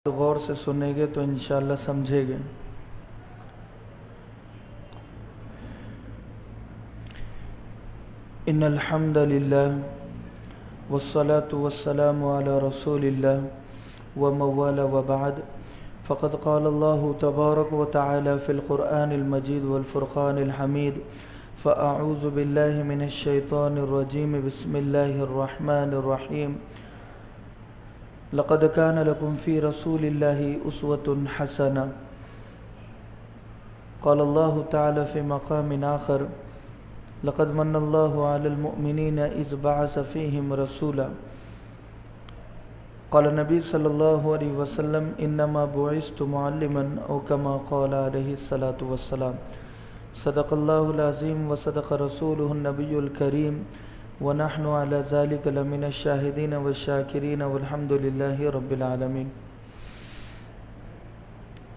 غور سے سنیں گے تو انشاءاللہ سمجھیں گے۔ ان الحمد للہ والصلاة والسلام علی رسول اللہ وموال وبعد فقد قال اللہ تبارک وتعالی فی القرآن المجید والفرقان الحمید فاعوذ باللہ من الشیطان الرجیم بسم اللہ الرحمن الرحیم لقد كان لكم في رسول الله أسوة حسنة قال الله تعالى في مقام آخر لقد من الله على المؤمنين إذ بعث فيهم رسولا قال النبي صلى الله عليه وسلم إنما بعثت معلما أو كما قال عليه الصلاة والسلام صدق الله العظيم وصدق رسوله النبي الكريم ونحن على ذلك لمن الشاهدين والشاكرين والحمد لله رب العالمين۔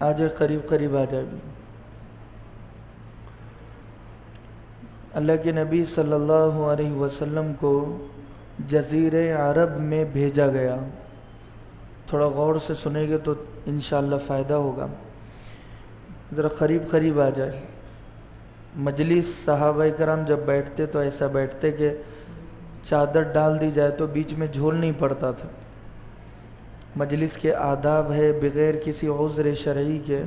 آج قریب آ جائے۔ اللہ کے نبی صلی اللہ علیہ وسلم کو جزیرہ عرب میں بھیجا گیا۔ تھوڑا غور سے سنیں گے تو انشاءاللہ فائدہ ہوگا۔ ذرا قریب آ جائے۔ مجلس صحابہ کرام جب بیٹھتے تو ایسا بیٹھتے کہ چادر ڈال دی جائے تو بیچ میں جھول نہیں پڑتا تھا۔ مجلس کے آداب ہے بغیر کسی عذر شرعی کے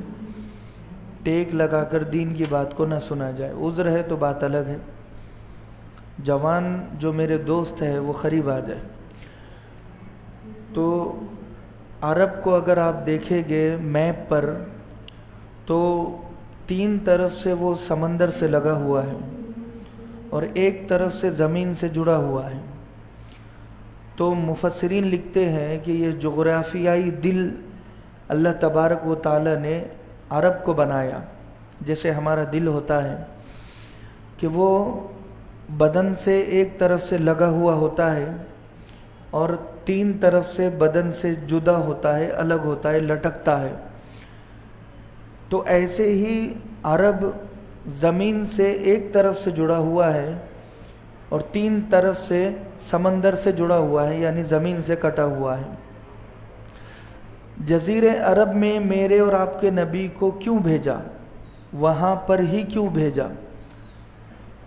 ٹیک لگا کر دین کی بات کو نہ سنا جائے۔ عذر ہے تو بات الگ ہے۔ جوان جو میرے دوست ہے وہ قریب آ جائے۔ تو عرب کو اگر آپ دیکھیں گے میپ پر تو 3 طرف سے وہ سمندر سے لگا ہوا ہے اور ایک طرف سے زمین سے جڑا ہوا ہے۔ تو مفسرین لکھتے ہیں کہ یہ جغرافیائی دل اللہ تبارک و تعالی نے عرب کو بنایا، جیسے ہمارا دل ہوتا ہے کہ وہ بدن سے ایک طرف سے لگا ہوا ہوتا ہے اور 3 طرف سے بدن سے جدا ہوتا ہے، الگ ہوتا ہے، لٹکتا ہے۔ تو ایسے ہی عرب زمین سے ایک طرف سے جڑا ہوا ہے اور 3 طرف سے سمندر سے جڑا ہوا ہے، یعنی زمین سے کٹا ہوا ہے۔ جزیرہ عرب میں میرے اور آپ کے نبی کو کیوں بھیجا؟ وہاں پر ہی کیوں بھیجا؟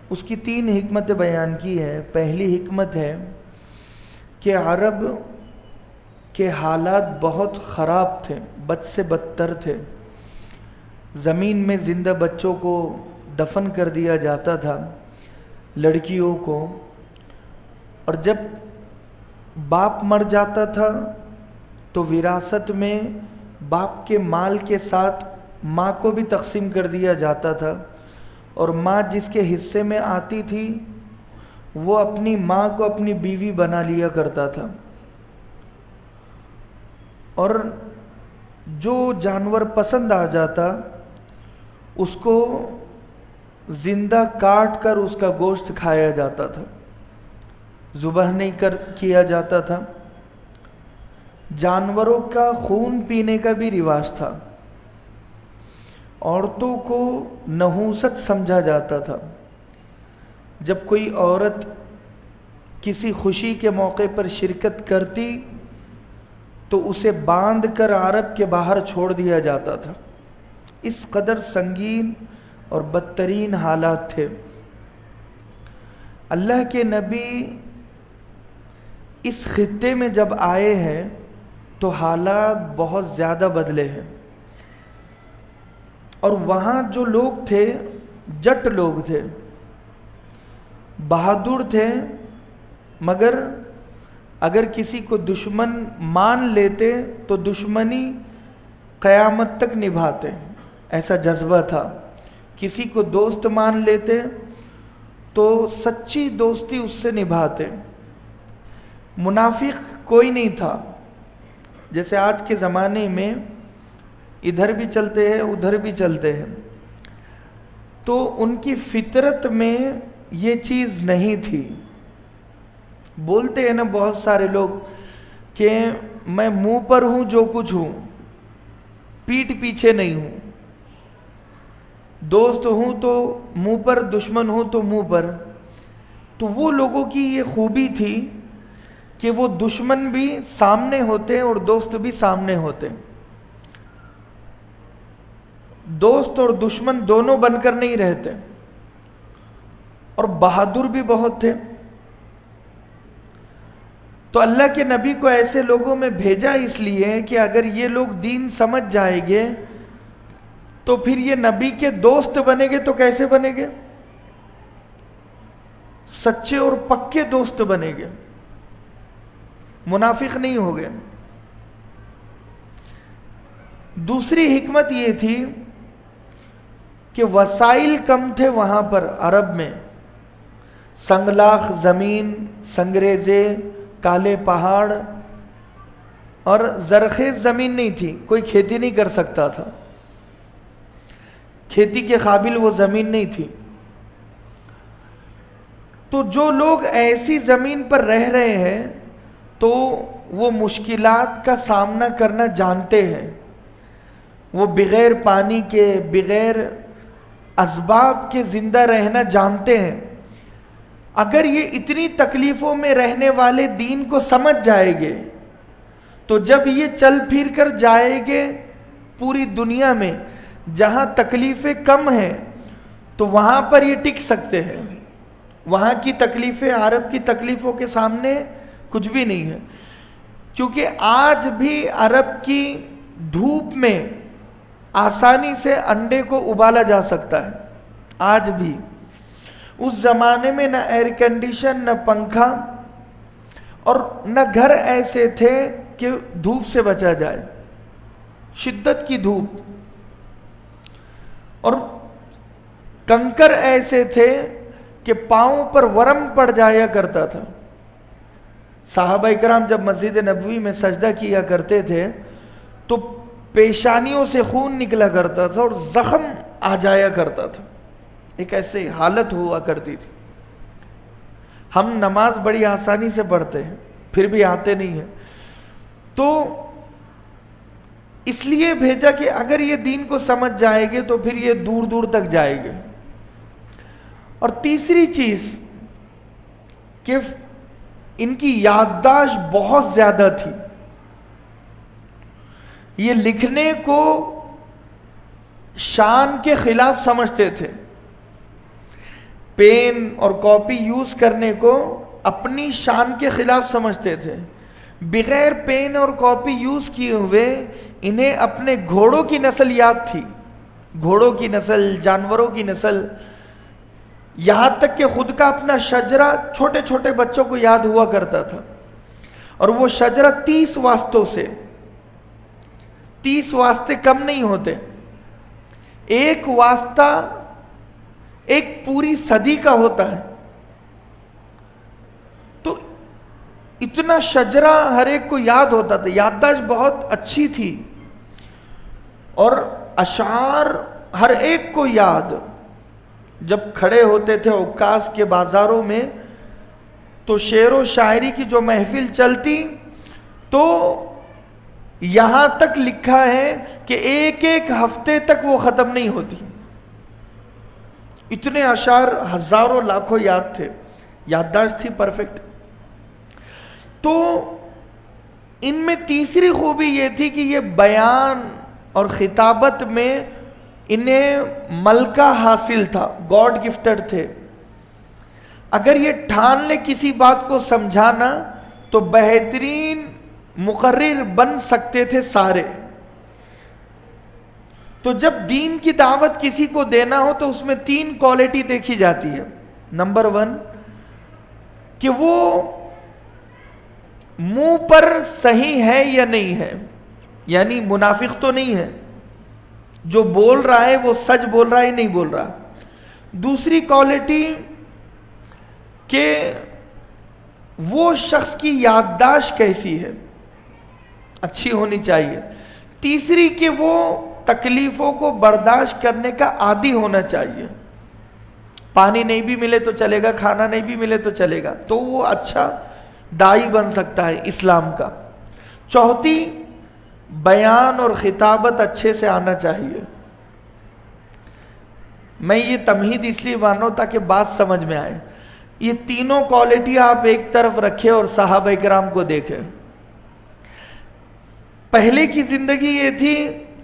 اس کی 3 حکمتیں بیان کی ہے۔ پہلی حکمت ہے کہ عرب کے حالات بہت خراب تھے، بد سے بدتر تھے۔ زمین میں زندہ بچوں کو دفن کر دیا جاتا تھا، لڑکیوں کو، اور جب باپ مر جاتا تھا تو وراثت میں باپ کے مال کے ساتھ ماں کو بھی تقسیم کر دیا جاتا تھا، اور ماں جس کے حصے میں آتی تھی وہ اپنی ماں کو اپنی بیوی بنا لیا کرتا تھا۔ اور جو جانور پسند آ جاتا اس کو زندہ کاٹ کر اس کا گوشت کھایا جاتا تھا، ذبح نہیں کیا جاتا تھا۔ جانوروں کا خون پینے کا بھی رواج تھا۔ عورتوں کو نحوست سمجھا جاتا تھا۔ جب کوئی عورت کسی خوشی کے موقع پر شرکت کرتی تو اسے باندھ کر عرب کے باہر چھوڑ دیا جاتا تھا۔ اس قدر سنگین اور بدترین حالات تھے۔ اللہ کے نبی اس خطے میں جب آئے ہیں تو حالات بہت زیادہ بدلے ہیں، اور وہاں جو لوگ تھے جٹ لوگ تھے، بہادر تھے، مگر اگر کسی کو دشمن مان لیتے تو دشمنی قیامت تک نبھاتے، ایسا جذبہ تھا۔ کسی کو دوست مان لیتے تو سچی دوستی اس سے نبھاتے۔ منافق کوئی نہیں تھا، جیسے آج کے زمانے میں ادھر بھی چلتے ہیں ادھر بھی چلتے ہیں۔ تو ان کی فطرت میں یہ چیز نہیں تھی۔ بولتے ہیں نا بہت سارے لوگ کہ میں منہ پر ہوں جو کچھ ہوں، پیٹھ پیچھے نہیں ہوں، دوست ہوں تو منہ پر، دشمن ہوں تو منہ پر۔ تو وہ لوگوں کی یہ خوبی تھی کہ وہ دشمن بھی سامنے ہوتے اور دوست بھی سامنے ہوتے۔ دوست اور دشمن دونوں بن کر نہیں رہتے، اور بہادر بھی بہت تھے. تو اللہ کے نبی کو ایسے لوگوں میں بھیجا اس لیے کہ اگر یہ لوگ دین سمجھ جائیں گے تو پھر یہ نبی کے دوست بنیں گے. تو کیسے بنیں گے؟ سچے اور پکے دوست بنیں گے، منافق نہیں ہو گئے. دوسری حکمت یہ تھی کہ وسائل کم تھے وہاں پر عرب میں. سنگلاخ زمین، سنگریزے، کالے پہاڑ اور زرخیز زمین نہیں تھی. کوئی کھیتی نہیں کر سکتا تھا، کھیتی کے قابل وہ زمین نہیں تھی. تو جو لوگ ایسی زمین پر رہ رہے ہیں تو وہ مشکلات کا سامنا کرنا جانتے ہیں. وہ بغیر پانی کے، بغیر اسباب کے زندہ رہنا جانتے ہیں. اگر یہ اتنی تکلیفوں میں رہنے والے دین کو سمجھ جائیں گے تو جب یہ چل پھر کر جائیں گے پوری دنیا میں جہاں تکلیفیں کم ہیں تو وہاں پر یہ ٹک سکتے ہیں. وہاں کی تکلیفیں عرب کی تکلیفوں کے سامنے کچھ بھی نہیں ہے. کیونکہ آج بھی عرب کی دھوپ میں آسانی سے انڈے کو ابالا جا سکتا ہے. آج بھی اس زمانے میں نہ ایئر کنڈیشن، نہ پنکھا، اور نہ گھر ایسے تھے کہ دھوپ سے بچا جائے. شدت کی دھوپ، اور کنکر ایسے تھے کہ پاؤں پر ورم پڑ جایا کرتا تھا. صحابہ کرام جب مسجد نبوی میں سجدہ کیا کرتے تھے تو پیشانیوں سے خون نکلا کرتا تھا اور زخم آ جایا کرتا تھا. ایک ایسی حالت ہوا کرتی تھی. ہم نماز بڑی آسانی سے پڑھتے ہیں پھر بھی آتے نہیں ہیں. تو اس لیے بھیجا کہ اگر یہ دین کو سمجھ جائے گے تو پھر یہ دور دور تک جائے گے. اور تیسری چیز کہ ان کی یادداشت بہت زیادہ تھی. یہ لکھنے کو شان کے خلاف سمجھتے تھے. پین اور کاپی یوز کرنے کو اپنی شان کے خلاف سمجھتے تھے. بغیر پین اور کاپی یوز کیے ہوئے انہیں اپنے گھوڑوں کی نسل یاد تھی. گھوڑوں کی نسل، جانوروں کی نسل، یہاں تک کہ خود کا اپنا شجرہ چھوٹے چھوٹے بچوں کو یاد ہوا کرتا تھا. اور وہ شجرہ 30 واسطوں سے، 30 واسطے کم نہیں ہوتے. ایک واسطہ ایک پوری صدی کا ہوتا ہے. تو اتنا شجرہ ہر ایک کو یاد ہوتا تھا. یادداشت بہت اچھی تھی اور اشعار ہر ایک کو یاد. جب کھڑے ہوتے تھے عکاظ کے بازاروں میں تو شعر و شاعری کی جو محفل چلتی تو یہاں تک لکھا ہے کہ ایک ایک ہفتے تک وہ ختم نہیں ہوتی. اتنے اشعار ہزاروں لاکھوں یاد تھے. یادداشت تھی پرفیکٹ. تو ان میں تیسری خوبی یہ تھی کہ یہ بیان اور خطابت میں انہیں ملکہ حاصل تھا، گاڈ گفٹڈ تھے. اگر یہ ٹھان لے کسی بات کو سمجھانا تو بہترین مقرر بن سکتے تھے سارے. تو جب دین کی دعوت کسی کو دینا ہو تو اس میں 3 کوالٹی دیکھی جاتی ہے. نمبر 1 کہ وہ منہ پر صحیح ہے یا نہیں ہے، یعنی منافق تو نہیں ہے، جو بول رہا ہے وہ سچ بول رہا ہے نہیں بول رہا. دوسری کوالٹی کہ وہ شخص کی یادداشت کیسی ہے، اچھی ہونی چاہیے. تیسری کہ وہ تکلیفوں کو برداشت کرنے کا عادی ہونا چاہیے. پانی نہیں بھی ملے تو چلے گا، کھانا نہیں بھی ملے تو چلے گا، تو وہ اچھا داعی بن سکتا ہے اسلام کا. چوتھی بیان اور خطابت اچھے سے آنا چاہیے. میں یہ تمہید اس لیے مان رہا ہوں تاکہ بات سمجھ میں آئے. یہ تینوں کوالٹی آپ ایک طرف رکھیں اور صحابہ کرام کو دیکھیں. پہلے کی زندگی یہ تھی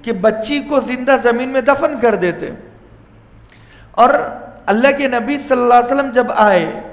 کہ بچی کو زندہ زمین میں دفن کر دیتے. اور اللہ کے نبی صلی اللہ علیہ وسلم جب آئے